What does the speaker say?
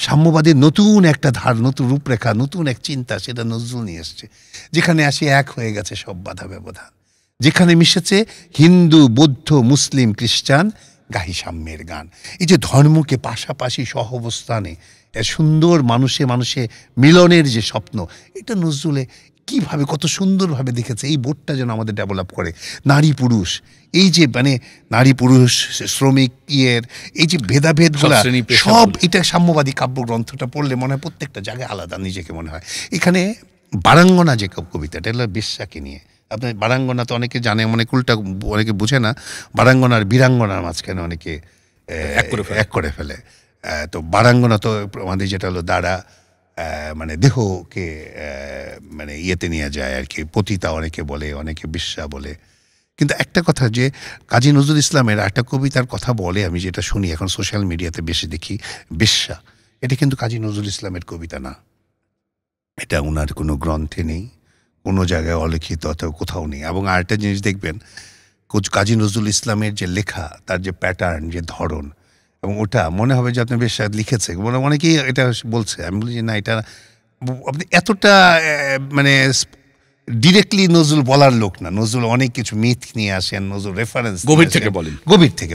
সাম্যবাদের নতুন একটা ধার, নতুন রূপরেখা, নতুন এক চিন্তা, সেটা নজরুল নিয়ে এসছে, যেখানে আসি এক হয়ে গেছে সব বাধা ব্যবধান, যেখানে মিশেছে হিন্দু, বৌদ্ধ, মুসলিম, খ্রিস্টান, গাহি সাম্যের গান। এই যে ধর্মকে পাশাপাশি সহ অবস্থানে সুন্দর মানুষে মানুষে মিলনের যে স্বপ্ন, এটা নজরুলে কীভাবে কত সুন্দরভাবে দেখেছে। এই বোধটা যেন আমাদের ডেভেলপ করে। নারী পুরুষ, এই যে মানে নারী পুরুষ, শ্রমিক, এই যে ভেদাভেদগুলা সব, এটা সাম্যবাদী কাব্যগ্রন্থটা পড়লে মনে হয় প্রত্যেকটা জায়গায় আলাদা নিজেকে মনে হয়। এখানে বারাঙ্গনা যে কবিতা, এটা হলো বেশ্যাকে নিয়ে। আপনার বারাঙ্গনা তো অনেকে জানে, অনেক উল্টা অনেকে বুঝে না। বারাঙ্গনার বীরাঙ্গনার মাঝখানে অনেকে এক করে ফেলে। তো বারাঙ্গনা তো আমাদের যেটা হলো দ্বারা মানে দেহকে মানে ইয়েতে নিয়ে যায় আর কি, পতিতা অনেকে বলে, অনেকে বেশ্যা বলে। কিন্তু একটা কথা যে কাজী নজরুল ইসলামের একটা কবিতার কথা বলে, আমি যেটা শুনি এখন সোশ্যাল মিডিয়াতে বেশি দেখি, বেশ্যা, এটা কিন্তু কাজী নজরুল ইসলামের কবিতা না, এটা ওনার কোনো গ্রন্থে নেই, কোনো জায়গায় অলিখিত অথবা কোথাও নেই। এবং আরেকটা জিনিস দেখবেন, কাজী নজরুল ইসলামের যে লেখা, তার যে প্যাটার্ন, যে ধরন, এবং ওটা মনে হবে যে আপনি বেশ লিখেছে, অনেকেই এটা বলছে। আমি বলি যে না, এটা আপনি এতটা মানে ডিরেক্টলি নজরুল বলার লোক না। নজরুল অনেক কিছু মিথ নিয়ে আসেন, নজরুল রেফারেন্স গভীর থেকে বলেন, গভীর থেকে।